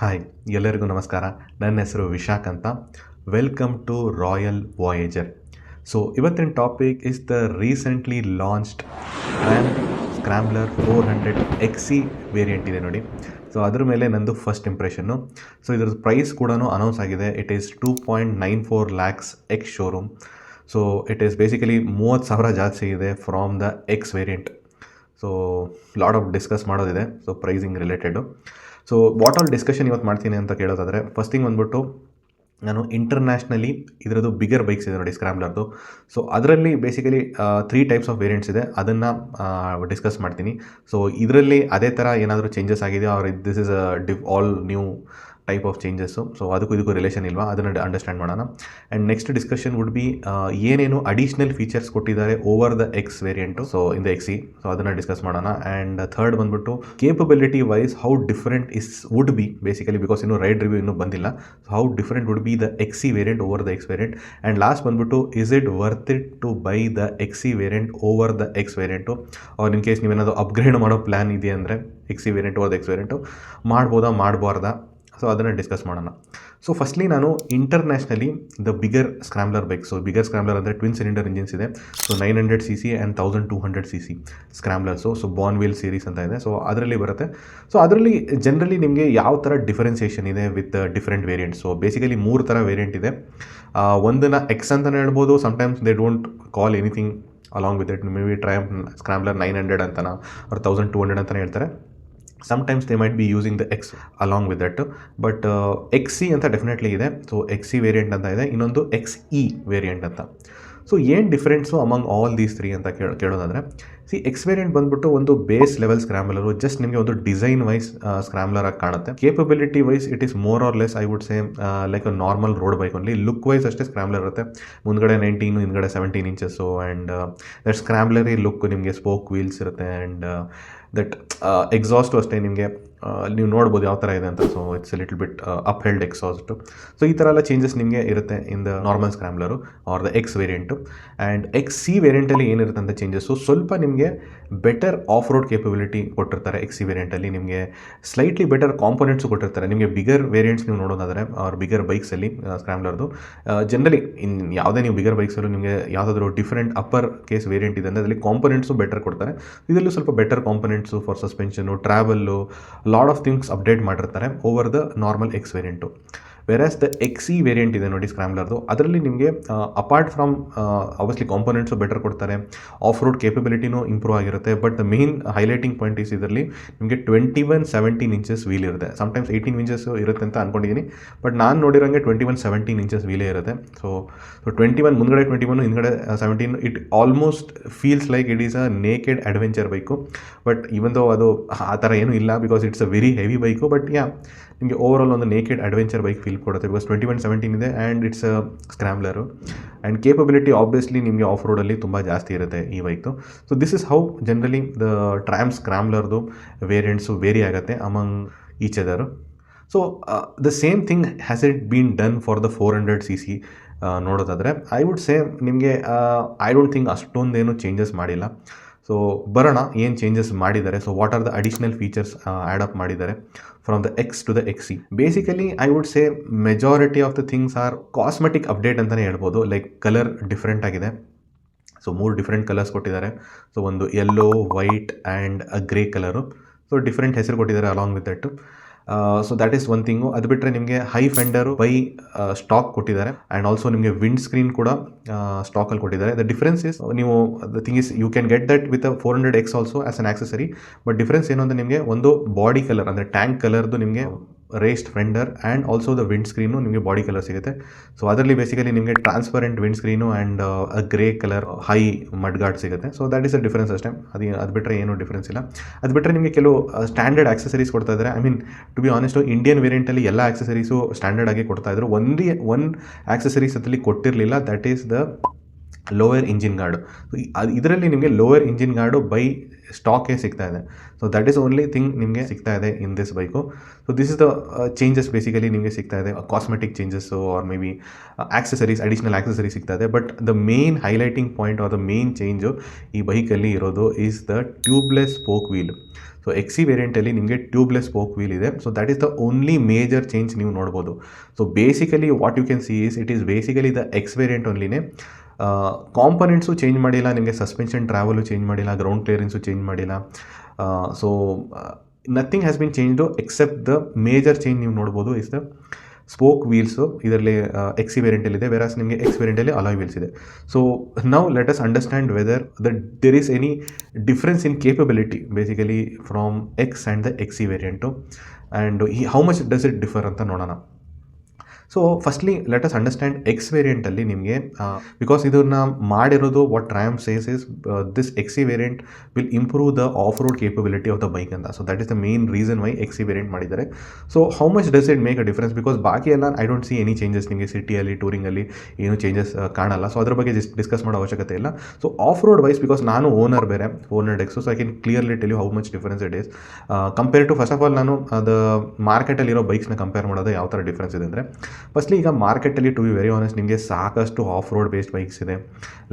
Hi, ಎಲ್ಲರಿಗೂ ನಮಸ್ಕಾರ. ನನ್ನ ಹೆಸರು ವಿಶಾಖ್ ಅಂತ. Welcome to Royal Voyager. So ಇವತ್ತಿನ topic is the recently launched Triumph scrambler 400 XE variant ಇದೆ ನೋಡಿ. ಸೊ ಅದ್ರ ಮೇಲೆ ನಂದು ಫಸ್ಟ್ ಇಂಪ್ರೆಷನ್ನು. ಸೊ ಇದ್ರದ್ದು ಪ್ರೈಸ್ ಕೂಡ ಅನೌನ್ಸ್ ಆಗಿದೆ. It is 2.94 lakhs ex showroom. So it is basically 30,000 ಜಾಸ್ತಿ ಇದೆ from the X variant. So lot of discuss ಮಾಡೋದಿದೆ so pricing related. So what all discussion ಇವತ್ತು ಮಾಡ್ತೀನಿ ಅಂತ ಕೇಳೋದಾದರೆ, ಫಸ್ಟ್ ಥಿಂಗ್ ಬಂದ್ಬಿಟ್ಟು ನಾನು ಇಂಟರ್ನ್ಯಾಷನಲಿ ಇದರದ್ದು ಬಿಗರ್ ಬೈಕ್ಸ್ ಇದೆ ನೋಡಿ ಸ್ಕ್ರ್ಯಾಂಬ್ಲರ್ದು. ಸೊ ಅದರಲ್ಲಿ ಬೇಸಿಕಲಿ 3 ಟೈಪ್ಸ್ ಆಫ್ ವೇರಿಯಂಟ್ಸ್ ಇದೆ, ಅದನ್ನು ಡಿಸ್ಕಸ್ ಮಾಡ್ತೀನಿ. ಸೊ ಇದರಲ್ಲಿ ಅದೇ ಥರ ಏನಾದರೂ ಚೇಂಜಸ್ ಆಗಿದೆಯಾ or this is all new type of changes. So ಅದಕ್ಕೂ ಇದಕ್ಕೂ ರಿಲೇಷನ್ ಇಲ್ವಾ, ಅದನ್ನು ಅಂಡರ್ಸ್ಟ್ಯಾಂಡ್ ಮಾಡೋಣ. And next discussion would be ಏನೇನು ಅಡಿಷ್ನಲ್ ಫೀಚರ್ಸ್ ಕೊಟ್ಟಿದ್ದಾರೆ over the X variant, so in the XE. So ಅದನ್ನು ಡಿಸ್ಕಸ್ ಮಾಡೋಣ. ಆ್ಯಂಡ್ ಥರ್ಡ್ ಬಂದ್ಬಿಟ್ಟು capability wise how different would be basically, because ಇನ್ನೂ ರೈಡ್ ರಿವ್ಯೂ ಇನ್ನೂ ಬಂದಿಲ್ಲ. So how different would be the ಎಕ್ಸಿ variant over the X variant. And last ಬಂದ್ಬಿಟ್ಟು is it worth it to buy the ಎಕ್ಸಿ variant over the X variant, or in case ನೀವೇನಾದರೂ upgrade ಮಾಡೋ plan ಇದೆ ಅಂದರೆ XE variant over the X variant ಮಾಡ್ಬೋದಾ ಮಾಡಬಾರ್ದಾ, so ಅದನ್ನು discuss ಮಾಡೋಣ. So firstly ನಾನು internationally the bigger scrambler bike. So bigger scrambler ಅಂದರೆ ಟ್ವಿನ್ ಸಿಲಿಂಡರ್ ಇಂಜಿನ್ಸ್ ಇದೆ. So 900cc and 1200cc scramblers. So Bonneville series ಅಂತ ಇದೆ. ಸೊ ಅದರಲ್ಲಿ ಬರುತ್ತೆ. ಸೊ ಅದರಲ್ಲಿ ಜನರಲಿ ನಿಮಗೆ ಯಾವ ಥರ ಡಿಫರೆನ್ಸಿಯೇಷನ್ ಇದೆ with different variants. So basically 3 ಥರ ವೇರಿಯಂಟ್ ಇದೆ. ಒಂದನ್ನು ಎಕ್ಸ್ ಅಂತಲೇ ಹೇಳ್ಬೋದು. Sometimes they don't call anything along with it. Maybe Triumph scrambler 900 ಅಂತನ ಅವ್ರು 1200 ಅಂತಲೇ ಹೇಳ್ತಾರೆ. Sometimes they might be using the X along with that. But XE ಅಂತ ಡೆಫಿನೆಟ್ಲಿ ಇದೆ. ಸೊ XE ವೇರಿಯಂಟ್ ಅಂತ ಇದೆ, ಇನ್ನೊಂದು XE ವೇರಿಯಂಟ್ ಅಂತ. ಸೊ ಏನು ಡಿಫ್ರೆನ್ಸು ಅಮಂಗ್ ಆಲ್ ದೀಸ್ 3 ಅಂತ ಕೇಳೋದಾದರೆ, ಎಕ್ಸ್ ವೇರಿಯಂಟ್ ಬಂದ್ಬಿಟ್ಟು ಒಂದು ಬೇಸ್ ಲೆವೆಲ್ ಸ್ಕ್ರ್ಯಾಂಬ್ಲರು, ಜಸ್ಟ್ ನಿಮಗೆ ಒಂದು ಡಿಸೈನ್ ವೈಸ್ ಸ್ಕ್ರ್ಯಾಂಬ್ಲರ್ ಆಗಿ ಕಾಣುತ್ತೆ. Capability wise it is more or less I would say like a normal road bike only. Look wise ಅಷ್ಟೇ scrambler ಇರುತ್ತೆ. ಮುಂದ್ಗಡೆ 19 ಹಿಂದ್ಗಡೆ 17 inches. And that scramblery look, ನಿಮಗೆ ಸ್ಪೋಕ್ ವೀಲ್ಸ್ ಇರುತ್ತೆ. ಆ್ಯಂಡ್ ದಟ್ ಎಕ್ಸಾಸ್ಟು ಅಷ್ಟೇ ನಿಮಗೆ ನೀವು ನೋಡ್ಬೋದು ಯಾವ ಥರ ಇದೆ ಅಂತ. So it's little bit up held exhaust. So ಈ ಥರ ಎಲ್ಲ ಚೇಂಜಸ್ ನಿಮಗೆ ಇರುತ್ತೆ in the normal scrambler or the X variant. And XE ವೇರಿಯಂಟಲ್ಲಿ ಏನಿರುತ್ತೆ ಅಂತ ಚೇಂಜಸ್ಸು, ಸ್ವಲ್ಪ ನಿಮಗೆ ಬೆಟರ್ ಆಫ್ ರೋಡ್ ಕೇಪಬಿಲಿಟಿ ಕೊಟ್ಟಿರ್ತಾರೆ. XE ವೇರಿಯಂಟಲ್ಲಿ ನಿಮಗೆ ಸ್ಲೈಟ್ಲಿ ಬೆಟರ್ ಕಾಂಪೊನೆಂಟ್ಸು ಕೊಟ್ಟಿರ್ತಾರೆ. ನಿಮಗೆ ಬಿಗರ್ ವೇರಿಯಂಟ್ಸ್ ನೀವು ನೋಡೋದಾದರೆ ಆರ್ ಬಿಗರ್ ಬೈಕ್ಸಲ್ಲಿ ಸ್ಕ್ರ್ಯಾಂಬ್ಲರ್ದು ಜನರಲಿ ಯಾವುದೇ ನೀವು ಬಿಗರ್ ಬೈಕ್ಸಲ್ಲೂ ನಿಮಗೆ ಯಾವುದಾದ್ರೂ ಡಿಫ್ರೆಂಟ್ ಅಪ್ಪರ್ ಕೇಸ್ ವೇರಿಯಂಟ್ ಇದೆ ಅಂದರೆ ಅದರಲ್ಲಿ ಕಾಂಪೊನೆಂಟ್ಸು ಬೆಟರ್ ಕೊಡ್ತಾರೆ. ಇದರಲ್ಲೂ ಸ್ವಲ್ಪ better components for suspension, travel, lot of things update ಮಾಡಿರ್ತಾರೆ over the normal X variant. Versus the XE variant ಇದೆ ನೋಡಿ ಸ್ಕ್ರ್ಯಾಂಬ್ಲರ್ದು, ಅದರಲ್ಲಿ ನಿಮಗೆ apart from obviously components better ಕೊಡ್ತಾರೆ, ಆಫ್ ರೋಡ್ ಕೇಪಬಿಲಿಟಿನೂ ಇಂಪ್ರೂವ್ ಆಗಿರುತ್ತೆ. But the main highlighting point is ಇದರಲ್ಲಿ ನಿಮಗೆ 21-17 ಇಂಚಸ್ ವೀಲ್ ಇರುತ್ತೆ. ಸಮ್ಟೈಮ್ಸ್ 18 ಇಂಚಸ್ ಇರುತ್ತೆ ಅಂತ ಅಂದ್ಕೊಂಡಿದ್ದೀನಿ, ಬಟ್ ನಾನು ನೋಡಿರೋಂಗೆ 21-17 ಇಂಚಸ್ ವೀಲೇ ಇರುತ್ತೆ. ಸೊ 21 ಮುಂದ್ಗಡೆ 21 ಹಿಂದ್ಗಡೆ 17. It almost feels like it is a naked adventure bike. But even though ಅದು ಆ ಥರ ಏನೂ ಇಲ್ಲ, because it's a very heavy bike. But ನಿಮಗೆ ಓವರ್ ಆಲ್ ಒಂದು ನೇಕೆಡ್ ಅಡ್ವೆಂಚರ್ ಬೈಕ್ ಫೀಲ್ ಕೊಡುತ್ತೆ, ಬಿಕಾಸ್ 21-17 ಇದೆ and it's a scrambler. And capability obviously ನಿಮಗೆ ಆಫ್ ರೋಡಲ್ಲಿ ತುಂಬ ಜಾಸ್ತಿ ಇರುತ್ತೆ ಈ ಬೈಕ್ದು. So this is how generally the Triumph ಸ್ಕ್ರ್ಯಾಂಬ್ಲರ್ದು ವೇರಿಯಂಟ್ಸು ವೇರಿ ಆಗುತ್ತೆ among each ಅದರು. So the same thing has it been done for the 400cc ನೋಡೋದಾದರೆ ಐ ವುಡ್ ಸೇ ನಿಮಗೆ ಐ ಡೋಂಟ್ ಥಿಂಕ್ ಅಷ್ಟೊಂದೇನು ಚೇಂಜಸ್ ಮಾಡಿಲ್ಲ. ಸೊ ಬರೋಣ ಏನು ಚೇಂಜಸ್ ಮಾಡಿದ್ದಾರೆ. So what are the additional features add up ಮಾಡಿದ್ದಾರೆ from the X to the XE. Basically I would say majority of the things are cosmetic update ಅಂತಲೇ ಹೇಳ್ಬೋದು. ಲೈಕ್ ಕಲರ್ ಡಿಫ್ರೆಂಟ್ ಆಗಿದೆ. ಸೊ 3 ಡಿಫ್ರೆಂಟ್ ಕಲರ್ಸ್ ಕೊಟ್ಟಿದ್ದಾರೆ. So ಒಂದು yellow, white and grey colour. So different ಹೆಸರು ಕೊಟ್ಟಿದ್ದಾರೆ along with that. So that is one thing. ಅದು ಬಿಟ್ಟರೆ ನಿಮಗೆ ಹೈ ಫೆಂಡರು ಬೈ ಸ್ಟಾಕ್ ಕೊಟ್ಟಿದ್ದಾರೆ. ಆ್ಯಂಡ್ ಆಲ್ಸೋ ನಿಮಗೆ ವಿಂಡ್ ಸ್ಕ್ರೀನ್ ಕೂಡ ಸ್ಟಾಕಲ್ಲಿ ಕೊಟ್ಟಿದ್ದಾರೆ. ದ ಡಿಫ್ರೆನ್ಸ್ ಇಸ್ ನೀವು the thing is you can get that with 400X also as an accessory. But difference ಏನು ಅಂದರೆ ನಿಮಗೆ ಒಂದು ಬಾಡಿ ಕಲರ್ ಅಂದರೆ ಟ್ಯಾಂಕ್ ಕಲರ್ದು ನಿಮಗೆ raised fender and also the windscreen ನಿಮಗೆ ಬಾಡಿ ಕಲರ್ ಸಿಗುತ್ತೆ. ಸೊ ಅದರಲ್ಲಿ ಬೇಸಿಕಲಿ ನಿಮಗೆ transparent windscreen and grey colour high mudguard ಸಿಗುತ್ತೆ. So that is the difference ಅಷ್ಟೇ. ಅದು ಬಿಟ್ಟರೆ ಏನೂ ಡಿಫ್ರೆನ್ಸ್ ಇಲ್ಲ. ಅದು ಬಿಟ್ಟರೆ ನಿಮಗೆ ಕೆಲವು ಸ್ಟ್ಯಾಂಡರ್ಡ್ ಆಕ್ಸೆಸರೀಸ್ ಕೊಡ್ತಾ ಇದ್ದಾರೆ. I mean to be honest Indian ವೇರಿಯಂಟಲ್ಲಿ ಎಲ್ಲ ಆಕ್ಸೆಸರೀಸು ಸ್ಟ್ಯಾಂಡರ್ಡ್ ಆಗಿ ಕೊಡ್ತಾಯಿದ್ರು. ಒನ್ ಆಕ್ಸೆಸರೀಸ್ ಅದರಲ್ಲಿ ಕೊಟ್ಟಿರಲಿಲ್ಲ, that is the lower engine guard. ಇದರಲ್ಲಿ ನಿಮಗೆ ಲೋಯರ್ ಇಂಜಿನ್ ಗಾರ್ಡು ಬೈ ಸ್ಟಾಕೇ ಸಿಗ್ತಾ ಇದೆ. So that is only thing ನಿಮಗೆ ಸಿಗ್ತಾ ಇದೆ in this bike. So this is the changes basically ನಿಮಗೆ ಸಿಗ್ತಾ ಇದೆ. Cosmetic changes or maybe accessories, additional accessories ಸಿಗ್ತಾ ಇದೆ. But the main highlighting point R the main change ಈ ಬೈಕಲ್ಲಿ ಇರೋದು is the tubeless spoke wheel. So XE ವೇರಿಯಂಟಲ್ಲಿ ನಿಮಗೆ ಟ್ಯೂಬ್ಲೆಸ್ ಸ್ಪೋಕ್ ವೀಲ್ ಇದೆ. So that is the only major change ನೀವು ನೋಡ್ಬೋದು. So basically what you can see is it is basically the X variant ಓನ್ಲಿನೇ. Components change ಮಾಡಿಲ್ಲ, ನಿಮಗೆ suspension travel change ಮಾಡಿಲ್ಲ, ground clearance change ಮಾಡಿಲ್ಲ. So nothing has been changed except the major change ನೀವು ನೋಡ್ಬೋದು is the spoke wheels ಇದರಲ್ಲಿ ಎಕ್ಸಿ ವೇರಿಯಂಟಲ್ಲಿದೆ, versus ನಿಮಗೆ ಎಕ್ಸ್ ವೇರಿಯಂಟಲ್ಲಿ ಅಲಾಯ್ ವೀಲ್ಸ್ ಇದೆ. So now let us understand whether there is any difference in capability basically from X and the ಎಕ್ಸಿ variant and how much does it differ ಅಂತ ನೋಡೋಣ. So firstly let us understand X ವೇರಿಯಂಟಲ್ಲಿ ನಿಮಗೆ because ಇದನ್ನು ಮಾಡಿರೋದು what Triumph says is this XE variant will improve the off road capability of the bike ಅಂತ. So that is the main reason Y ಎಕ್ಸಿ variant ಮಾಡಿದ್ದಾರೆ. So how much does it make a difference, because ಬಾಕಿ ಎಲ್ಲ I don't C any changes, ನಿಮಗೆ ಸಿಟಿಯಲ್ಲಿ ಟೂರಿಂಗಲ್ಲಿ ಏನು changes ಕಾಣಲ್ಲ. So ಅದ್ರ ಬಗ್ಗೆ ಡಿಸ್ಕಸ್ ಮಾಡೋ ಅವಶ್ಯಕತೆ ಇಲ್ಲ. So off road wise because ನಾನು ಓನರ್ ಬೇರೆ 400 X, so I can clearly tell you how much difference it is compare to first of all ನಾನು ಅದು ಮಾರ್ಕೆಟಲ್ಲಿರೋ ಬೈಕ್ಸ್ನ ಕಂಪೇರ್ ಮಾಡೋದು ಯಾವ ಥರ ಡಿಫ್ರೆನ್ಸ್ ಇದೆ ಅಂದರೆ, ಫಸ್ಟ್ಲಿ ಈಗ ಮಾರ್ಕೆಟಲ್ಲಿ ಟು ಬಿ ವೆರಿ ಆನೆಸ್ಟ್ ನಿಮಗೆ ಸಾಕಷ್ಟು ಆಫ್ ರೋಡ್ ಬೇಸ್ಡ್ ಬೈಕ್ಸ್ ಇದೆ,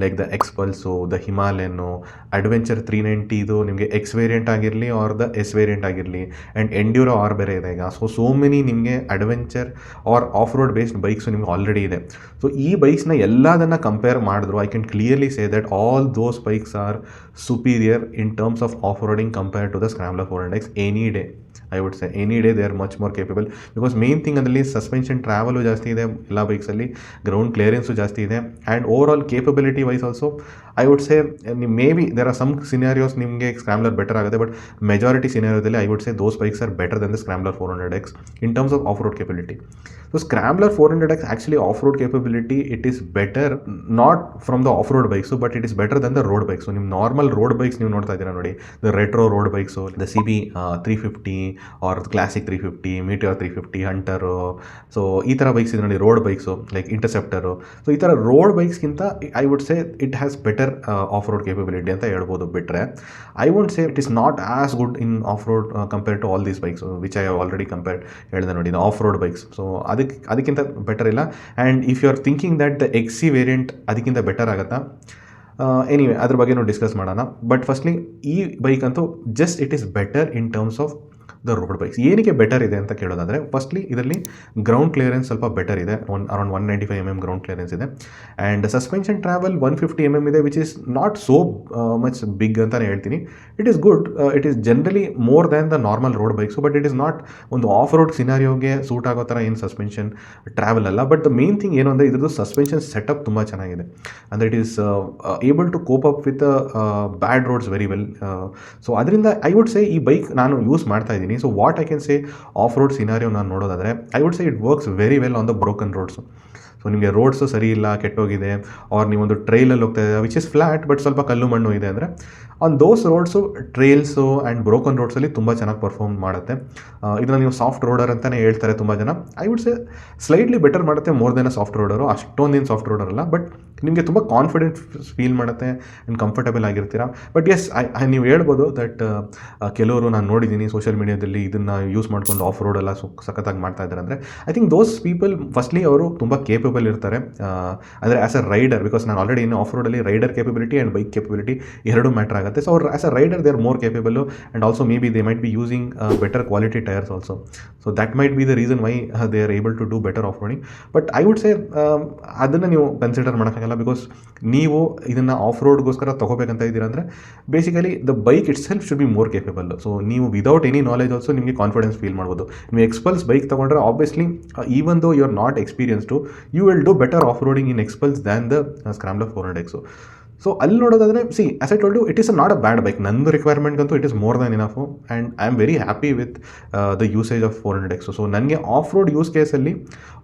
like the Xpulse, the Himalayan, adventure 390 ಇದು ನಿಮಗೆ ಎಕ್ಸ್ ವೇರಿಯಂಟ್ ಆಗಿರಲಿ ಆರ್ ದ ಎಸ್ ವೇರಿಯಂಟ್ ಆಗಿರಲಿ, ಆ್ಯಂಡ್ ಎಂಡ್ಯೂರೋ ಆರ್ ಬೇರೆ ಇದೆ ಈಗ. ಸೋ ಮೆನಿ ನಿಮಗೆ adventure or off road based bikes ನಿಮ್ಗೆ ಆಲ್ರೆಡಿ ಇದೆ. ಸೊ ಈ ಬೈಕ್ಸ್ನ ಎಲ್ಲದನ್ನು ಕಂಪೇರ್ ಮಾಡಿದ್ರು I can clearly say that all those bikes are superior in terms of off roading compare to the scrambler 400X any day. I would say any day they are much more capable, because main thing ಅದರಲ್ಲಿ suspension travel ಜಾಸ್ತಿ ಇದೆ ಎಲ್ಲ ಬೈಕ್ಸಲ್ಲಿ, ground clearance ಜಾಸ್ತಿ ಇದೆ, and overall capability wise also I would say maybe there are some scenarios ನಿಮಗೆ scrambler better ಆಗುತ್ತೆ, but majority ಸಿನಾರಿಯೋದಲ್ಲಿ I would say those bikes are better than the scrambler 400X in terms of off road capability. So scrambler 400X actually of road capability it is better not from the off road bikes, but it is better than the road bikes. ನಿಮ್ಮ normal road bikes ನೀವು ನೋಡ್ತಾ ಇದ್ದೀರಾ ನೋಡಿ, the retro road bikes, the CB 350 or Classic 350, Meteor 350, Hunter, so ಈ ಥರ ಬೈಕ್ಸ್ ಇದೆ ನೋಡಿ road bikes like Interceptor. So ಈ ಥರ ರೋಡ್ ಬೈಕ್ಸ್ಗಿಂತ I would say it has better off road capability ಅಂತ ಹೇಳ್ಬೋದು. ಬಿಟ್ಟರೆ I won't say it is not as good in off road compare to all these bikes which I have already compared ಹೇಳಿದೆ ನೋಡಿ, off road bikes. So ಅದಕ್ಕಿಂತ better ಇಲ್ಲ. And if you are thinking that the ಎಕ್ಸಿ variant ಅದಕ್ಕಿಂತ better ಆಗುತ್ತಾ, anyway ಅದ್ರ ಬಗ್ಗೆ ನಾವು discuss ಮಾಡೋಣ. ಬಟ್ ಫಸ್ಟ್ಲಿ ಈ ಬೈಕ್ ಅಂತೂ just it is better in terms of the road bikes. ಏನಕ್ಕೆ ಬೆಟರ್ ಇದೆ ಅಂತ ಕೇಳೋದಾದರೆ, ಫಸ್ಟ್ಲಿ ಇದರಲ್ಲಿ ಗ್ರೌಂಡ್ ಕ್ಲಿಯರೆನ್ಸ್ ಸ್ವಲ್ಪ ಬೆಟರ್ ಇದೆ, ಅರೌಂಡ್ 195 mm ಗ್ರೌಂಡ್ ಕ್ಲಿಯರೆನ್ಸ್ ಇದೆ, ಆ್ಯಂಡ್ ಸಸ್ಪೆನ್ಷನ್ ಟ್ರಾವೆಲ್ 150 mm ಇದೆ, which is not so much big ಅಂತಲೇ ಹೇಳ್ತೀನಿ. It is good, it is generally more than the normal road bikes, but it is not ಒಂದು off road ಸಿನಾರಿಯೋಗೆ suit ಆಗೋ ಥರ ಏನು suspension travel ಅಲ್ಲ. But the main thing ಏನು ಅಂದರೆ ಇದ್ರದ್ದು ಸಸ್ಪೆನ್ಷನ್ ಸೆಟಪ್ ತುಂಬ ಚೆನ್ನಾಗಿದೆ, ಅಂದರೆ it is able to cope up with bad roads very well. So ಅದರಿಂದ ಐ ವುಡ್ ಸೇ ಈ ಬೈಕ್ ನಾನು ಯೂಸ್ ಮಾಡ್ತಾ ಇದ್ದೀನಿ. So what I can say of road scenario ನಾನು ನೋಡೋದಾದರೆ I would say it works very well on the broken roads. So ನಿಮಗೆ roads ಸರಿ ಇಲ್ಲ, ಕೆಟ್ಟೋಗಿದೆ, ಆರ್ ನೀವೊಂದು ಟ್ರೈಲಲ್ಲಿ ಹೋಗ್ತಾ ಇದೆ ವಿಚ್ ಇಸ್ ಫ್ಲ್ಯಾಟ್ ಬಟ್ ಸ್ವಲ್ಪ ಕಲ್ಲು ಮಣ್ಣು ಇದೆ ಅಂದರೆ on those roads, trails and broken ರೋಡ್ಸಲ್ಲಿ ತುಂಬ ಚೆನ್ನಾಗಿ ಪರ್ಫಾರ್ಮ್ ಮಾಡುತ್ತೆ. ಇದನ್ನು ನೀವು ಸಾಫ್ಟ್ ರೋಡರ್ ಅಂತಲೇ ಹೇಳ್ತಾರೆ ತುಂಬ ಜನ. I would say slightly better ಮಾಡುತ್ತೆ ಮೋರ್ ದೆನ್ ಅ ಸಾಫ್ಟ್ ರೋಡರು. ಅಷ್ಟೊಂದೇನು ಸಾಫ್ಟ್ ರೋಡರ್ ಅಲ್ಲ, ಬಟ್ ನಿಮಗೆ ತುಂಬ ಕಾನ್ಫಿಡೆಂಟ್ ಫೀಲ್ ಮಾಡುತ್ತೆ ಆ್ಯಂಡ್ ಕಂಫರ್ಟಬಲ್ ಆಗಿರ್ತೀರ. ಬಟ್ ಎಸ್ ನೀವು ಹೇಳ್ಬೋದು ದಟ್ ಕೆಲವರು ನಾನು ನೋಡಿದ್ದೀನಿ ಸೋಷಿಯಲ್ ಮೀಡಿಯಾದಲ್ಲಿ ಇದನ್ನು ಯೂಸ್ ಮಾಡ್ಕೊಂಡು ಆಫ್ ರೋಡೆಲ್ಲ ಸಖತ್ತಾಗಿ ಮಾಡ್ತಾ ಇದ್ದಾರೆ ಅಂದರೆ I think those people firstly ಅವರು ತುಂಬ ಕೇಪಬಲ್ ಇರ್ತಾರೆ, ಅಂದರೆ ಆ್ಯಸ್ ಅ ರೈಡರ್. ಬಿಕಾಸ್ ನಾನು ಆಲ್ರೆಡಿ ಇನ್ನು ಆಫ್ ರೋಡಲ್ಲಿ rider capability and bike capability ಎರಡೂ ಮ್ಯಾಟರ್ ಆಗುತ್ತೆ. ಸೊ ಅವ್ರು as a rider they are more capable, and also may be they might be using better quality tyres also. So that might be the reason why they are able to do better off roading. But I would ಸೇ ಅದನ್ನು ನೀವು consider ಮಾಡೋಕ್ಕಾಗಲ್ಲ, because ನೀವು ಇದನ್ನು of ರೋಡ್ಗೋಸ್ಕರ ತೊಗೋಬೇಕಂತ ಇದ್ದೀರಾ ಅಂದರೆ basically the bike itself should be more capable. So ನೀವು without any knowledge also ನಿಮಗೆ ಕಾನ್ಫಿಡೆನ್ಸ್ ಫೀಲ್ ಮಾಡ್ಬೋದು. ನೀವು ಎಕ್ಸ್ಪಲ್ಸ್ ಬೈಕ್ ತೊಗೊಂಡ್ರೆ obviously even though you are not experienced you will do better off roading in Xpulse than the scrambler 400X. So ಅಲ್ಲಿ ನೋಡೋದಾದರೆ see as I told you it is not a bad bike. ನಂದು ರಿಕ್ವೈರ್ಮೆಂಟ್ಗಂತೂ it is more than enough, and I am very happy with the usage of 400X. So ನನಗೆ of road use ಕೇಸಲ್ಲಿ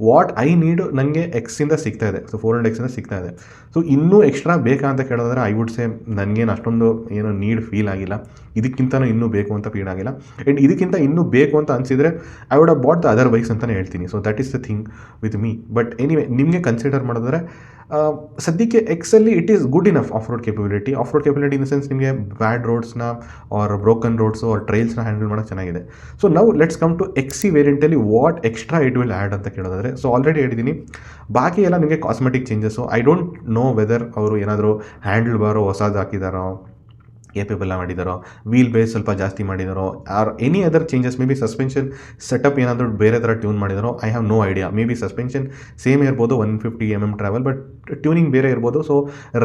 what I need ನನಗೆ ಎಕ್ಸಿಂದ ಸಿಗ್ತಾ ಇದೆ, so 400Xಯಿಂದ ಸಿಗ್ತಾ ಇದೆ. So ಇನ್ನೂ ಎಕ್ಸ್ಟ್ರಾ ಬೇಕಾ ಅಂತ ಕೇಳೋದಾದ್ರೆ ಐ ವುಡ್ ಸೇ ನನಗೇನು ಅಷ್ಟೊಂದು ಏನೋ ನೀಡ್ ಫೀಲ್ ಆಗಿಲ್ಲ, ಇದಕ್ಕಿಂತನೂ ಇನ್ನೂ ಬೇಕು ಅಂತ ಫೀಲ್ ಆಗಿಲ್ಲ. ಆ್ಯಂಡ್ ಇದಕ್ಕಿಂತ ಇನ್ನೂ ಬೇಕು ಅಂತ ಅನಿಸಿದರೆ I would have bought the other bikes ಅಂತಲೇ ಹೇಳ್ತೀನಿ. So that is the thing with me. But anyway ನಿಮಗೆ ಕನ್ಸಿಡರ್ ಮಾಡಿದ್ರೆ ಸದ್ಯಕ್ಕೆ ಎಕ್ಸಲ್ಲಿ it is good enough off road capability. Off road capability in the sense ನಿಮಗೆ ಬ್ಯಾಡ್ ರೋಡ್ಸ್ನ or broken roads or ಟ್ರೈಲ್ಸ್ನ handle ಮಾಡೋಕ್ಕೆ ಚೆನ್ನಾಗಿದೆ. ಸೊ ನಾವು ಲೆಟ್ಸ್ ಕಮ್ ಟು ಎಕ್ಸಿ ವೇರಿಯಂಟಲ್ಲಿ what extra it will add ಅಂತ ಕೇಳೋದಾದರೆ, ಸೊ ಆಲ್ರೆಡಿ ಹೇಳಿದ್ದೀನಿ ಬಾಕಿ ಎಲ್ಲ ನಿಮಗೆ cosmetic changes. I don't know whether ಅವರು ಏನಾದರೂ ಹ್ಯಾಂಡಲ್ ಬಾರೋ ಹೊಸದು ಹಾಕಿದಾರೋ ಕೇಪಬಲ್ ಮಾಡಿದಾರೋ, ವೀಲ್ ಬೇಸ್ ಸ್ವಲ್ಪ ಜಾಸ್ತಿ ಮಾಡಿದಾರೋ, or any other changes, maybe suspension setup ಏನಾದರೂ ಬೇರೆ ಥರ ಟ್ಯೂನ್ ಮಾಡಿದಾರೋ, I have no idea. Maybe suspension same ಇರ್ಬೋದು 150 mm ಟ್ರಾವೆಲ್, ಬಟ್ ಟ್ಯೂನಿಂಗ್ ಬೇರೆ ಇರ್ಬೋದು. ಸೊ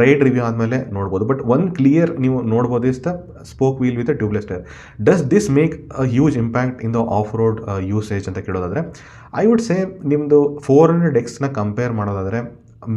ರೈಡ್ ರಿವ್ಯೂ ಆದಮೇಲೆ ನೋಡ್ಬೋದು. ಬಟ್ ಒನ್ ಕ್ಲಿಯರ್ ನೀವು ನೋಡ್ಬೋದು is the spoke wheel with tubeless tyre. Does this make a huge impact in the off road usage ಅಂತ ಕೇಳೋದಾದರೆ, I would ಸೇ ನಿಮ್ಮದು 400Xನ compare ಮಾಡೋದಾದರೆ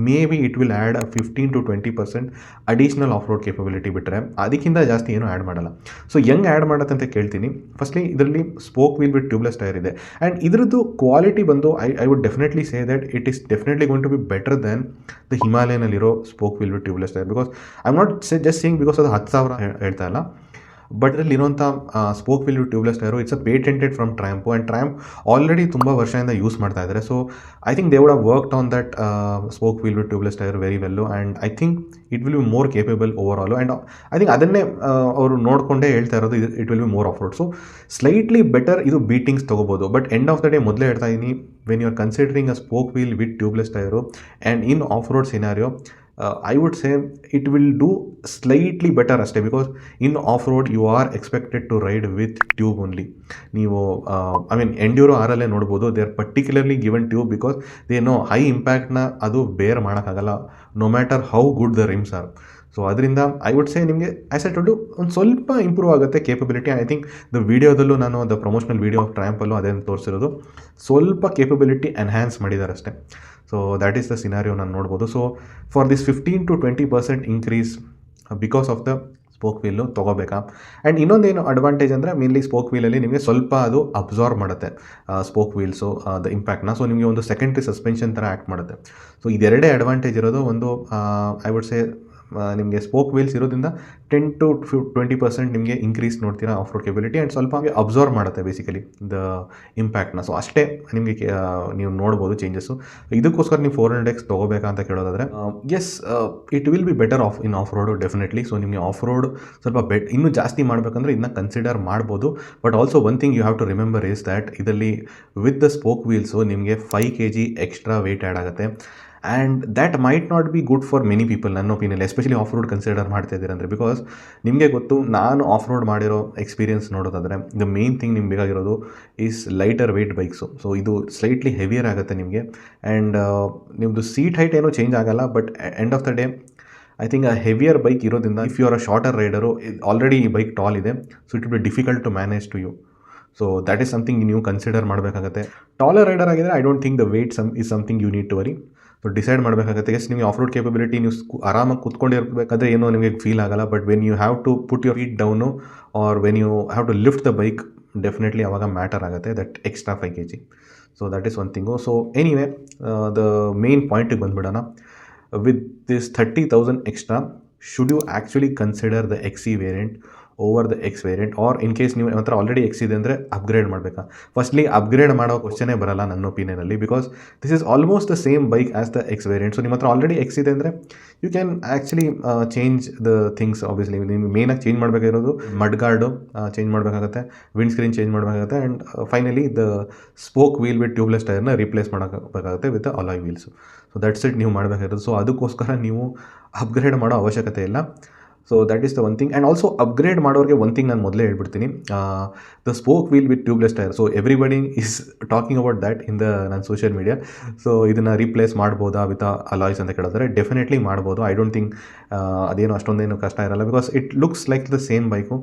may be it will add 15-20% additional of road capability ಬಿಟ್ಟರೆ ಅದಕ್ಕಿಂತ ಜಾಸ್ತಿ ಏನೂ add ಮಾಡಲ್ಲ. So ಹೆಂಗೆ add ಮಾಡುತ್ತೆ ಅಂತ ಕೇಳ್ತೀನಿ. ಫಸ್ಟ್ಲಿ ಇದರಲ್ಲಿ spoke wheel with tubeless tyre ಇದೆ, ಆ್ಯಂಡ್ ಇದ್ರದ್ದು ಕ್ವಾಲಿಟಿ ಬಂದು I would definitely say that it is definitely going to be better than the ಹಿಮಾಲಯನಲ್ಲಿರೋ spoke wheel with tubeless tyre. Because I am not just saying because ಅದು 10,000 ಹೇಳ್ತಾ ಇಲ್ಲ, but ಇದರಲ್ಲಿರುವಂಥ spoke wheel tubeless tyre it's a patented from Triumph, and Triumph already ತುಂಬ ವರ್ಷದಿಂದ use ಮಾಡ್ತಾ ಇದ್ದಾರೆ. So I think they would how worked on that spoke wheel with tubeless tyre very well, and I think it will be more capable overall. And I think ಅದನ್ನೇ ಅವರು ನೋಡಿಕೊಂಡೇ ಹೇಳ್ತಾ ಇರೋದು, it will be more off road. So slightly better ಇದು beatings ತೊಗೋಬೋದು. But end of the day ಮೊದಲೇ ಹೇಳ್ತಾ ಇದ್ದೀನಿ, when you are considering a spoke wheel with tubeless tyre and in off road scenario, I would say it will do slightly better ಅಷ್ಟೇ. Because in off road you are expected to ride with tube only. ನೀವು I mean enduro ಆರಲ್ಲೇ ನೋಡ್ಬೋದು, they are particularly given tube because they know high ಇಂಪ್ಯಾಕ್ಟ್ನ ಅದು bear ಮಾಡೋಕ್ಕಾಗಲ್ಲ, no matter how good the rims are. So ಅದರಿಂದ I would say ನಿಮಗೆ as a to ಒಂದು ಸ್ವಲ್ಪ ಇಂಪ್ರೂವ್ ಆಗುತ್ತೆ ಕೇಪಬಿಲಿಟಿ. ಐ ಥಿಂಕ್ ದ ವಿಡಿಯೋದಲ್ಲೂ ನಾನು ದ ಪ್ರಮೋಷನಲ್ ವೀಡಿಯೋ ಆಫ್ ಟ್ರ್ಯಾಂಪಲ್ಲೂ ಅದೇನು ತೋರಿಸಿರೋದು, ಸ್ವಲ್ಪ ಕೇಪಬಿಲಿಟಿ ಎನ್ಹ್ಯಾನ್ಸ್ ಮಾಡಿದ್ದಾರೆ ಅಷ್ಟೇ. So that is the scenario ನಾನು ನೋಡ್ಬೋದು. So for this 15-20% increase because of the spoke wheel ತೊಗೋಬೇಕಾ. ಆ್ಯಂಡ್ ಇನ್ನೊಂದೇನು ಅಡ್ವಾಂಟೇಜ್ ಅಂದರೆ, ಮೇನ್ಲಿ ಸ್ಪೋಕ್ ವೀಲಲ್ಲಿ ನಿಮಗೆ ಸ್ವಲ್ಪ ಅದು ಅಬ್ಸಾರ್ವ್ ಮಾಡುತ್ತೆ ಸ್ಪೋಕ್ ವೀಲ್ಸು ದ ಇಂಪ್ಯಾಕ್ಟ್ನ. ಸೊ ನಿಮಗೆ ಒಂದು ಸೆಕೆಂಡ್ರಿ ಸಸ್ಪೆನ್ಷನ್ ಥರ ಆ್ಯಕ್ಟ್ ಮಾಡುತ್ತೆ. ಸೊ ಇದೆರಡೇ ಅಡ್ವಾಂಟೇಜ್ ಇರೋದು. ಒಂದು ಐ ವುಡ್ ಸೇ ನಿಮಗೆ ಸ್ಪೋಕ್ ವೀಲ್ಸ್ ಇರೋದ್ರಿಂದ 10-20% ನಿಮಗೆ ಇನ್ಕ್ರೀಸ್ ನೋಡ್ತೀರಾ ಆಫ್ ರೋಡ್ ಕೇಬಿಲಿಟಿ, ಆ್ಯಂಡ್ ಸ್ವಲ್ಪ ಅಬ್ಸರ್ವ್ ಮಾಡುತ್ತೆ ಬೇಸಿಕಲಿ ದ ಇಂಪ್ಯಾಕ್ಟ್ನ. ಸೊ ಅಷ್ಟೇ ನಿಮಗೆ ನೀವು ನೋಡ್ಬೋದು ಚೇಂಜಸ್ಸು. ಇದಕ್ಕೋಸ್ಕರ ನೀವು 400X ತೊಗೋಬೇಕಾ ಅಂತ ಕೇಳೋದಾದರೆ, yes it will be better off in off road definitely. So ನಿಮಗೆ ಆಫ್ ರೋಡ್ ಸ್ವಲ್ಪ ಇನ್ನೂ ಜಾಸ್ತಿ ಮಾಡಬೇಕಂದ್ರೆ ಇದನ್ನ ಕನ್ಸಿಡರ್ ಮಾಡ್ಬೋದು. But also one thing you have to remember is that ಇದರಲ್ಲಿ ವಿತ್ ದ ಸ್ಪೋಕ್ ವೀಲ್ಸು ನಿಮಗೆ 5 kg ಎಕ್ಸ್ಟ್ರಾ ವೆಯ್ಟ್ ಆ್ಯಡ್ ಆಗುತ್ತೆ. And that might not be good for many people ನನ್ನ opinion, especially off road consider ಮಾಡ್ತಾ ಇದ್ದೀರ ಅಂದರೆ. ಬಿಕಾಸ್ ನಿಮಗೆ ಗೊತ್ತು, ನಾನು ಆಫ್ ರೋಡ್ ಮಾಡಿರೋ ಎಕ್ಸ್ಪೀರಿಯನ್ಸ್ ನೋಡೋದಾದರೆ ದ ಮೇನ್ ಥಿಂಗ್ ನಿಮ್ಗೆ ಬೇಕಾಗಿರೋದು is lighter weight bikes. So ಇದು ಸ್ಲೈಟ್ಲಿ ಹೆವಿಯರ್ ಆಗುತ್ತೆ ನಿಮಗೆ, ಆ್ಯಂಡ್ ನಿಮ್ಮದು ಸೀಟ್ ಹೈಟ್ ಏನೂ ಚೇಂಜ್ ಆಗೋಲ್ಲ. But end of the day I think ಆ ಹೆವಿಯರ್ ಬೈಕ್ ಇರೋದ್ರಿಂದ, if you are a shorter rider, already ಈ ಬೈಕ್ ಟಾಲ್ ಇದೆ, so it will be difficult to manage to you. So that is something ನೀವು consider ಮಾಡಬೇಕಾಗುತ್ತೆ. Taller rider ಆಗಿದ್ರೆ I don't think the weight is something you need to worry. So decide ಮಾಡಬೇಕಾಗುತ್ತೆ. Yes ನಿಮಗೆ off road capability, ನೀವು ಆರಾಮಾಗಿ ಕೂತ್ಕೊಂಡಿರ್ಬೇಕಾದ್ರೆ ಏನೋ ನಿಮಗೆ ಫೀಲ್ ಆಗಲ್ಲ. But when you have to put your feet down or when you have to lift the bike, definitely ಅವಾಗ matter ಆಗುತ್ತೆ that extra 5 kg. So that is one thing. So anyway the main ಪಾಯಿಂಟಿಗೆ ಬಂದುಬಿಡೋಣ. With this 30,000 extra, should you actually consider the XE variant over the X variant, or in case ನೀವು ಮಾತ್ರ already X ಇದೆ ಅಂದರೆ upgrade ಮಾಡಬೇಕಾ? Firstly upgrade ಮಾಡೋ ಕ್ವಶನೇ ಬರಲ್ಲ ನನ್ನ ಒಪಿನಿಯನಲ್ಲಿ, because this is almost the same bike as the X variant. So ನಿಮ್ಮ ಹತ್ರ ಆಲ್ರೆಡಿ X ಇದೆ ಅಂದರೆ you can actually change the things. Obviously ನೀವು ಮೇನಾಗಿ ಚೇಂಜ್ ಮಾಡಬೇಕಾಗಿರೋದು ಮಡ್ ಗಾರ್ಡು ಚೇಂಜ್ ಮಾಡಬೇಕಾಗುತ್ತೆ, ವಿಂಡ್ ಸ್ಕ್ರೀನ್ ಚೇಂಜ್ ಮಾಡಬೇಕಾಗುತ್ತೆ, and finally the spoke wheel with tubeless ಟೈರ್ನ ರೀಪ್ಲೇಸ್ ಮಾಡಬೇಕಾಗುತ್ತೆ with alloy wheels. So that's it ನೀವು ಮಾಡಬೇಕಾಗಿರೋದು. ಸೊ ಅದಕ್ಕೋಸ್ಕರ ನೀವು ಅಪ್ಗ್ರೇಡ್ ಮಾಡೋ ಅವಶ್ಯಕತೆ ಇಲ್ಲ. So that is the one thing. And also upgrade ಮಾಡೋರಿಗೆ ಒಂದು ಥಿಂಗ್ ನಾನು ಮೊದಲೇ ಹೇಳ್ಬಿಡ್ತೀನಿ, the spoke wheel with tubeless tyre. So everybody is talking about that in the ನನ್ನ ಸೋಷಿಯಲ್ ಮೀಡಿಯಾ. ಸೊ ಇದನ್ನು ರೀಪ್ಲೇಸ್ ಮಾಡ್ಬೋದಾ ವಿತ್ ಅಲಾಯ್ಸ್ ಅಂತ ಕೇಳಿದ್ರೆ ಡೆಫಿನೆಟ್ಲಿ ಮಾಡ್ಬೋದು. ಐ ಡೋಂಟ್ ಥಿಂಕ್ ಅದೇನು ಅಷ್ಟೊಂದೇನು ಕಷ್ಟ ಇರಲ್ಲ, because it looks like the same bike,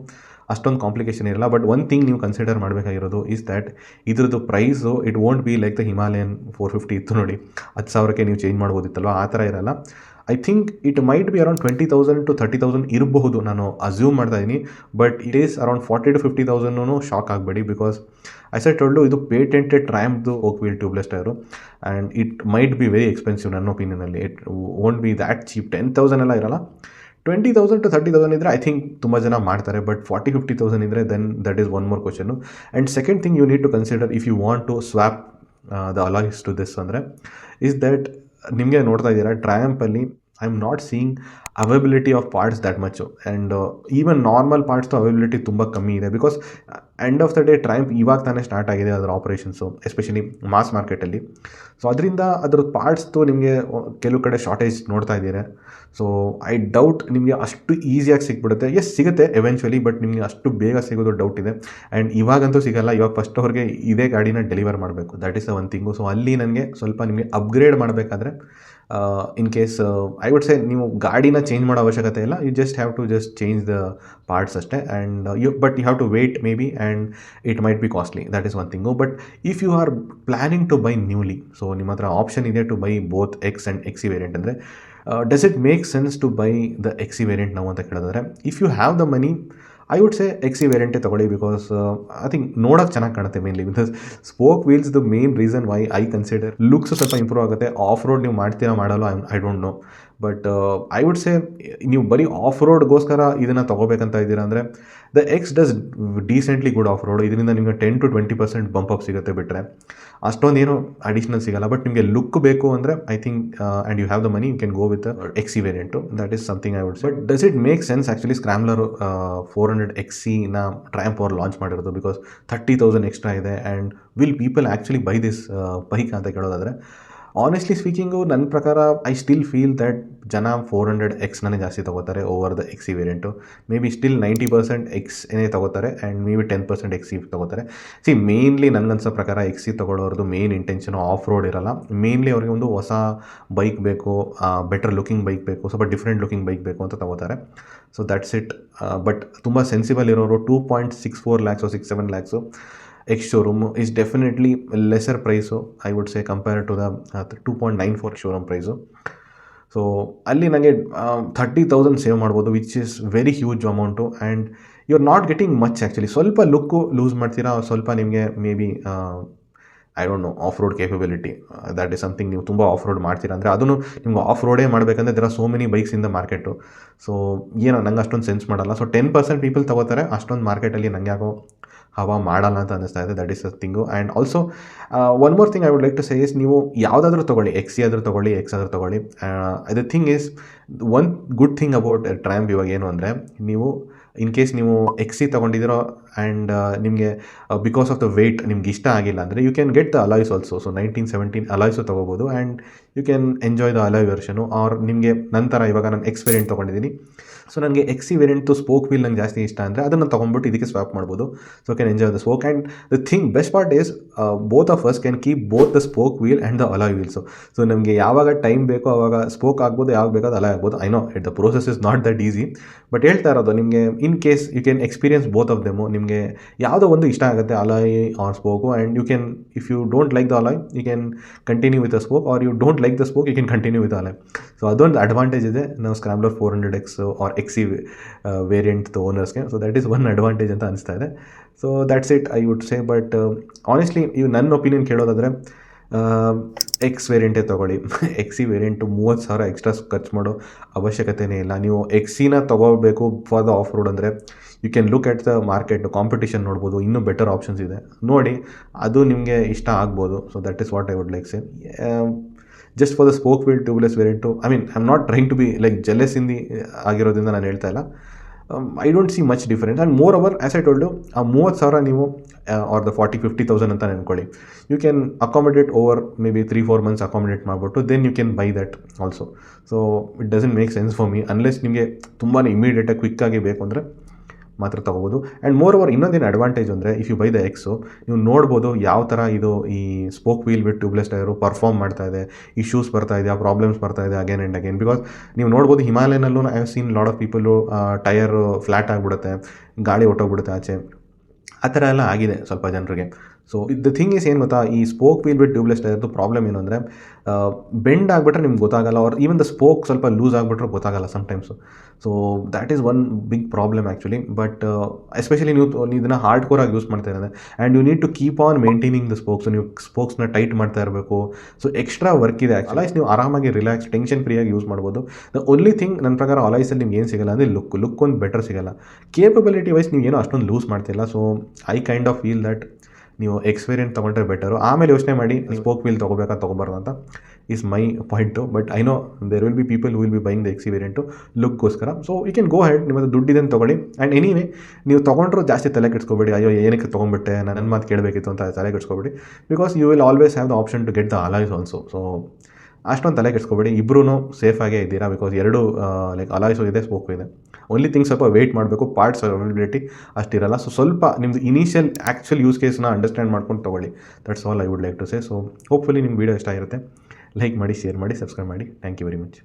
ಅಷ್ಟೊಂದು ಕಾಂಪ್ಲಿಕೇಶನ್ ಇರಲ್ಲ. ಬಟ್ ಒನ್ ಥಿಂಗ್ ನೀವು ಕನ್ಸಿಡರ್ ಮಾಡಬೇಕಾಗಿರೋದು ಈಸ್ ದ್ಯಾಟ್ ಇದ್ರದ್ದು price it won't be like the Himalayan 450 ಇತ್ತು ನೋಡಿ, 10,000ಕ್ಕೆ ನೀವು ಚೇಂಜ್ ಮಾಡ್ಬೋದಿತ್ತಲ್ವ, ಆ ಥರ ಇರಲ್ಲ. I think it might be around 20,000 to 30,000 ಇರಬಹುದು, ನಾನು ಅಸ್ಯೂಮ್ ಮಾಡ್ತಾ ಇದ್ದೀನಿ. But it is around 40,000 to 50,000 shock ಆಗಬೇಡಿ, ಬಿಕಾಸ್ ಐ ಸೆಡ್ ಟೋಲ್ಡು ಇದು ಪೇಟೆಂಟೆಡ್ ಟ್ರ್ಯಾಂಪ್ದು ಓಕ್ wheel tubeless tyre, and it might be very expensive ನನ್ನ ಒಪಿನಿಯನಲ್ಲಿ. It won't be that cheap. 10,000 ಎಲ್ಲ ಇರಲ್ಲ. 20,000 to 30,000 ಇದ್ದರೆ ಐ ಥಿಂಕ್ ತುಂಬ ಜನ ಮಾಡ್ತಾರೆ. ಬಟ್ 40,000-50,000 ಇದ್ದರೆ then that is one more question. And second thing you need to consider if you want to swap the alloys to this ಅಂದರೆ is that ನಿಮಗೆ ನೋಡ್ತಾ ಇದ್ದೀರಾ ಟ್ರಯಾಂಪಲ್ಲಿ I am not seeing availability of parts that much, and even normal ಪಾರ್ಟ್ಸ್ದು availability ತುಂಬ ಕಮ್ಮಿ ಇದೆ. Because end of the day Triumph ಇವಾಗ ತಾನೇ ಸ್ಟಾರ್ಟ್ ಆಗಿದೆ ಅದರ ಆಪರೇಷನ್ಸು, ಎಸ್ಪೆಷಲಿ ಮಾಸ್ ಮಾರ್ಕೆಟಲ್ಲಿ. ಸೊ ಅದರಿಂದ ಅದ್ರ ಪಾರ್ಟ್ಸ್ದು ನಿಮಗೆ ಕೆಲವು ಕಡೆ ಶಾರ್ಟೇಜ್ ನೋಡ್ತಾ ಇದ್ದೀರಾ. ಸೊ ಐ ಡೌಟ್ ನಿಮಗೆ ಅಷ್ಟು ಈಸಿಯಾಗಿ ಸಿಕ್ಬಿಡುತ್ತೆ. ಎಸ್ ಸಿಗುತ್ತೆ ಎವೆನ್ಚುಲಿ, ಬಟ್ ನಿಮಗೆ ಅಷ್ಟು ಬೇಗ ಸಿಗೋದು ಡೌಟ್ ಇದೆ. ಆ್ಯಂಡ್ ಇವಾಗಂತೂ ಸಿಗಲ್ಲ. ಇವಾಗ ಫಸ್ಟ್ ಅವ್ರಿಗೆ ಇದೇ ಗಾಡಿನ ಡೆಲಿವರ್ ಮಾಡಬೇಕು, that is the one thing. So ಅಲ್ಲಿ ನನಗೆ ಸ್ವಲ್ಪ ನಿಮಗೆ ಅಪ್ಗ್ರೇಡ್ ಮಾಡಬೇಕಾದ್ರೆ in case I would say ನೀವು ಗಾಡಿನ ಚೇಂಜ್ ಮಾಡೋ ಅವಶ್ಯಕತೆ ಇಲ್ಲ. You just have to just change the parts ಅಷ್ಟೇ. And but you have to wait maybe, and it might be costly, that is one thing. But if you are planning to buy newly, so ನಿಮ್ಮ ಹತ್ರ option ಇದೆ to buy both X and XC variant ಅಂದರೆ, does it make sense to buy the ಎಕ್ಸಿ variant ನಾವು ಅಂತ ಕೇಳಿದ್ರೆ, if you have the money I would say XC ವೇರಿಯಂಟೇ ತೊಗೊಳ್ಳಿ. Because I think ನೋಡೋಕೆ ಚೆನ್ನಾಗಿ ಕಾಣುತ್ತೆ mainly. Because spoke wheels the main reason why I consider. Looks ಸ್ವಲ್ಪ improve ಆಗುತ್ತೆ. ಆಫ್ ರೋಡ್ ನೀವು ಮಾಡ್ತೀರಾ ಮಾಡಲ್ಲ I don't know. But I would say ನೀವು ಬರೀ ಆಫ್ ರೋಡ್ಗೋಸ್ಕರ ಇದನ್ನು ತೊಗೋಬೇಕಂತ ಇದ್ದೀರಾ ಅಂದರೆ the X does ಡೀಸೆಂಟ್ಲಿ good off road. ಇದರಿಂದ ನಿಮಗೆ 10-20% ಬಂಪ್ ಅಪ್ ಸಿಗುತ್ತೆ ಬಿಟ್ಟರೆ ಅಷ್ಟೊಂದೇನು ಅಡಿಷ್ನಲ್ ಸಿಗಲ್ಲ. ಬಟ್ ನಿಮಗೆ ಲುಕ್ ಬೇಕು ಅಂದರೆ I think and you have the money, you can go with XC variant. That is something I would say. But does it make sense actually scrambler 400 XCನ Triumph ಅವ್ರು launch ಮಾಡಿರೋದು? Because 30,000 extra ಇದೆ. And will people actually buy this bike ಅಂತ ಕೇಳೋದಾದರೆ, honestly speaking ನನ್ನ ಪ್ರಕಾರ I still feel that ಜನ 400Xನೇ ಜಾಸ್ತಿ ತೊಗೋತಾರೆ over the ಎಕ್ಸಿ variant. Maybe still 90% ಎಕ್ಸ್ನೇ ತೊಗೋತಾರೆ ಆ್ಯಂಡ್ ಮೇ ಬಿ 10% ಎಕ್ಸಿ ತೊಗೋತಾರೆ. ಮೇನ್ಲಿ ನನಗನ್ಸೋ ಪ್ರಕಾರ ಎಕ್ಸಿ ತೊಗೊಳ್ಳೋರ್ದು ಮೇನ್ ಇಂಟೆನ್ಷನು ಆಫ್ ರೋಡ್ ಇರಲ್ಲ. ಮೇನ್ಲಿ ಅವ್ರಿಗೆ ಒಂದು ಹೊಸ ಬೈಕ್ ಬೇಕು, ಬೆಟರ್ ಲುಕಿಂಗ್ ಬೈಕ್ ಬೇಕು, ಸ್ವಲ್ಪ ಡಿಫ್ರೆಂಟ್ ಲುಕಿಂಗ್ ಬೈಕ್ ಬೇಕು ಅಂತ ತೊಗೋತಾರೆ. So that's it. ಬಟ್ ತುಂಬ ಸೆನ್ಸಿಬಲ್ ಇರೋರು 2.64 lakhs 6-7 lakhs ex showroom is definitely lesser price I would say compare to the 2.94 showroom price. So ಅಲ್ಲಿ ನನಗೆ 30,000 ಸೇವ್ ಮಾಡ್ಬೋದು, which is very huge amount. And you are not getting much actually. ಸ್ವಲ್ಪ look loose ಮಾಡ್ತೀರಾ, ಸ್ವಲ್ಪ ನಿಮಗೆ may be I don't know off road capability, that is something. ನೀವು ತುಂಬ of road ಮಾಡ್ತೀರಾ ಅಂದರೆ ಅದನ್ನು ನಿಮ್ಗೆ ಆಫ್ ರೋಡೇ ಮಾಡಬೇಕಂದ್ರೆ there are so many bikes in the market. So ಏನೋ ನಂಗೆ ಅಷ್ಟೊಂದು ಸೆನ್ಸ್ ಮಾಡಲ್ಲ. ಸೊ 10% ಪೀಪಲ್ ತೊಗೋತಾರೆ, ಅಷ್ಟೊಂದು ಮಾರ್ಕೆಟಲ್ಲಿ ನಂಗೆ ಯಾಕೋ ಹವಾ ಮಾಡಲ್ಲ ಅಂತ ಅನ್ನಿಸ್ತಾ ಇದೆ. That is the thing. And also one more thing I would like to say is, ನೀವು ಯಾವುದಾದ್ರೂ ತೊಗೊಳ್ಳಿ, ಎಕ್ಸಿ ಆದರೂ ತೊಗೊಳ್ಳಿ, ಎಕ್ಸ್ ಆದರೂ ತೊಗೊಳ್ಳಿ, the thing is one good thing about Triumph ಇವಾಗ ಏನು ಅಂದರೆ, ನೀವು ಇನ್ ಕೇಸ್ ನೀವು ಎಕ್ಸಿ ತೊಗೊಂಡಿದ್ದೀರೋ ಆ್ಯಂಡ್ ನಿಮಗೆ ಬಿಕಾಸ್ ಆಫ್ ದ ವೆಯ್ಟ್ ನಿಮ್ಗೆ ಇಷ್ಟ ಆಗಿಲ್ಲ ಅಂದರೆ you can get the alloys also. So 1917 alloys ತೊಗೋಬೋದು and you can enjoy the alloy ವೆರ್ಷನು. R ನಿಮಗೆ ನಂತರ ಇವಾಗ ನಾನು ಎಕ್ಸ್ ವೇರಿಯಂಟ್ ತೊಗೊಂಡಿದ್ದೀನಿ, ಸೊ ನನಗೆ ಎಕ್ಸಿ ವೇರಿಯಂಟು ಸ್ಪೋಕ್ ವೀಲ್ ನಂಗೆ ಜಾಸ್ತಿ ಇಷ್ಟ ಅಂದರೆ ಅದನ್ನು ತೊಗೊಂಡ್ಬಿಟ್ಟು ಇದಕ್ಕೆ ಸ್ವಾಪ್ ಮಾಡ್ಬೋದು. So can enjoy the spoke. And the thing best part is both of us can keep both the spoke wheel and the alloy wheels. So ನಮಗೆ ಯಾವಾಗ ಟೈಮ್ ಬೇಕೋ ಆವಾಗ ಸ್ಪೋಕ್ ಆಗ್ಬೋದು, ಯಾವಾಗ ಬೇಕಾದ ಅಲಾಯ್ ಆಗ್ಬೋದು. I know it the process is not that easy, but ಹೇಳ್ತಾ ಇರೋದು ನಿಮಗೆ in case you can experience both of them. ನಿಮಗೆ ಯಾವುದೋ ಒಂದು ಇಷ್ಟ ಆಗುತ್ತೆ, alloy or spoke, and you can if you don't like the alloy you can continue with the spoke, or you don't like the spoke you can continue with alloy. So ಅದೊಂದು advantage ಇದೆ ನಾವು scrambler 400X or XC variant ಓನರ್ಸ್ಗೆ. So that is one advantage ಅಂತ ಅನಿಸ್ತಾ ಇದೆ. So that's it I would say. But honestly ಇವು ನನ್ನ opinion ಕೇಳೋದಾದರೆ X ವೇರಿಯಂಟೇ ತೊಗೊಳ್ಳಿ. ಎಕ್ಸಿ variant 30,000 extra ಖರ್ಚು ಮಾಡೋ ಅವಶ್ಯಕತೆಯೇ ಇಲ್ಲ. ನೀವು ಎಕ್ಸಿನ ತೊಗೋಬೇಕು ಫಾರ್ ದ ಆಫ್ ರೋಡ್ ಅಂದರೆ you can look at the market, competition ನೋಡ್ಬೋದು, ಇನ್ನೂ ಬೆಟರ್ ಆಪ್ಷನ್ಸ್ ಇದೆ, ನೋಡಿ ಅದು ನಿಮಗೆ ಇಷ್ಟ ಆಗ್ಬೋದು. So that is what I would like say. Just for the spoke wheel tubeless variant, I mean I am not trying to be like jealous in the ಆಗಿರೋದ್ರಿಂದ ನಾನು ಹೇಳ್ತಾ ಇಲ್ಲ. I don't see much difference. And moreover as I told, ಆ 30,000 ನೀವು or the 40-50,000 ಅಂತ ನೆನ್ಕೊಳ್ಳಿ, you can accommodate over maybe 3-4 months accommodate ಮಾಡಿಬಿಟ್ಟು then you can buy that also. So it doesn't make sense for me unless ನಿಮಗೆ ತುಂಬಾ ಇಮಿಡಿಯೇಟಾಗಿ ಕ್ವಿಕ್ಕಾಗಿ ಬೇಕು ಅಂದರೆ ಮಾತ್ರ ತೊಗೋಬೋದು. ಆ್ಯಂಡ್ ಮೋರ್ ಓವರ್ ಇನ್ನೊಂದೇನು ಅಡ್ವಾಂಟೇಜ್ ಅಂದರೆ if you buy the X, ನೀವು ನೋಡ್ಬೋದು ಯಾವ ಥರ ಇದು ಈ spoke wheel with tubeless tyre perform ಮಾಡ್ತಾ ಇದೆ, ಇಶ್ಯೂಸ್ ಬರ್ತಾ ಇದೆ, ಆ ಪ್ರಾಬ್ಲಮ್ಸ್ ಬರ್ತಾ ಇದೆ ಅಗೇನ್ ಆ್ಯಂಡ್ ಅಗೇನ್. ಬಿಕಾಸ್ ನೀವು ನೋಡ್ಬೋದು ಹಿಮಾಲಯನಲ್ಲೂ I have seen lot of people tyre flat ಆಗಿಬಿಡುತ್ತೆ, ಗಾಳಿ ಹೊಟ್ಟೋಗ್ಬಿಡುತ್ತೆ ಆಚೆ, ಆ ಥರ ಎಲ್ಲ ಆಗಿದೆ ಸ್ವಲ್ಪ ಜನರಿಗೆ. ಸೊ ದ ಥಿಂಗ್ ಈಸ್ ಏನು ಗೊತ್ತಾ, ಈ ಸ್ಪೋಕ್ ವೀಲ್ ವಿತ್ ಟ್ಯೂಬ್ಲೆಸ್ ಟೈರ್ದು ಪ್ರಾಬ್ಲಮ್ ಏನು ಅಂದರೆ ಬೆಂಡ್ ಆಗಿಬಿಟ್ರೆ ನಿಮ್ಗೆ ಗೊತ್ತಾಗಲ್ಲ, ಅವ್ರು ಈವನ್ ದ ಸ್ಪೋಕ್ ಸ್ವಲ್ಪ ಲೂಸ್ ಆಗಿಬಿಟ್ರೆ ಗೊತ್ತಾಗಲ್ಲ sometimes. So that is one big problem actually. But especially ನೀವು ಇದನ್ನು ಹಾರ್ಡ್ ಕೋರಾಗಿ ಯೂಸ್ ಮಾಡ್ತಾ ಇರೋದೆ and you need to keep on maintaining the spokes. ನೀವು ಸ್ಪೋಕ್ಸ್ನ ಟೈಟ್ ಮಾಡ್ತಾ ಇರಬೇಕು. ಸೊ ಎಕ್ಸ್ಟ್ರಾ ವರ್ಕ್ ಇದೆ. ಅಲಾಯ್ಸ್ ನೀವು ಆರಾಮಾಗಿ ರಿಲ್ಯಾಕ್ಸ್ ಟೆನ್ಷನ್ ಫ್ರೀಯಾಗಿ ಯೂಸ್ ಮಾಡ್ಬೋದು. ದ ಓನ್ಲಿ ಥಿಂಗ್ ನನ್ನ ಪ್ರಕಾರ ಅಲಾಯ್ಸಲ್ಲಿ ನಿಮ್ಗೆ ಏನು ಸಿಗಲ್ಲ ಅಂದರೆ ಲುಕ್ ಒಂದು ಬೆಟರ್ ಸಿಗಲ್ಲ. ಕೇಪಬಿಲಿಟಿ ವೈಸ್ ನೀವು ಏನೋ ಅಷ್ಟೊಂದು ಲೂಸ್ ಮಾಡ್ತಿಲ್ಲ. So I kind of feel that ನೀವು ಎಕ್ಸ್ ವೇರಿಯಂಟ್ ತೊಗೊಂಡ್ರೆ ಬೆಟರು. ಆಮೇಲೆ ಯೋಚನೆ ಮಾಡಿ ಸ್ಪೋಕ್ ವೀಲ್ ತೊಗೋಬೇಕಾ ತೊಗೊಬಾರ್ದು ಅಂತ is my point. But I know there will be people will be buying the ಎಕ್ಸಿ variant ಲುಕ್ಗೋಸ್ಕರ. So you can go head, ನಿಮ್ಮದು ದುಡ್ಡಿದೆ ತೊಗೊಳ್ಳಿ. ಆ್ಯಂಡ್ ಎನಿವೇ ನೀವು ತೊಗೊಂಡ್ರು ಜಾಸ್ತಿ ತಲೆ ಕೆಡಿಸ್ಕೋಬೇಡಿ, ಅಯ್ಯೋ ಏನಕ್ಕೆ ತೊಗೊಂಡ್ಬಿಟ್ಟೆ, ನನ್ನ ಮಾತು ಕೇಳಬೇಕಿತ್ತು ಅಂತ ತಲೆ ಕೆಡಿಸ್ಕೋಬೇಡಿ. Because you will always have the option to get the alloys also. So ಅಷ್ಟೊಂದು ತಲೆ ಕೆಡಿಸ್ಕೋಬೇಡಿ, ಇಬ್ಬರೂ ಸೇಫಾಗೇ ಇದ್ದೀರಾ. ಬಿಕಾಸ್ ಎರಡು ಲೈಕ್ ಅಲಾಯ್ಸು ಇದೆ, ಸ್ಪೋಕು ಇದೆ. ಓನ್ಲಿ ಥಿಂಗ್ ಸ್ವಲ್ಪ ವೆಯ್ಟ್ ಮಾಡಬೇಕು, ಪಾರ್ಟ್ಸ್ ಅವೈಲಬಿಲಿಟಿ ಅಷ್ಟಿರಲ್ಲ. ಸೊ ಸ್ವಲ್ಪ ನಿಮ್ಮದು ಇನಿಷಿಯಲ್ ಆ್ಯಕ್ಚುಲ್ ಯೂಸ್ ಕೇಸ್ನ ಅಂಡರ್ಸ್ಟ್ಯಾಂಡ್ ಮಾಡ್ಕೊಂಡು ತೊಗೊಳ್ಳಿ. That's all I would like to say. So hopefully ನಿಮ್ಗೆ ವೀಡಿಯೋ ಇಷ್ಟ ಆಗಿರುತ್ತೆ. ಲೈಕ್ ಮಾಡಿ, ಶೇರ್ ಮಾಡಿ, ಸಬ್ಸ್ಕ್ರೈಬ್ ಮಾಡಿ. Thank you very much.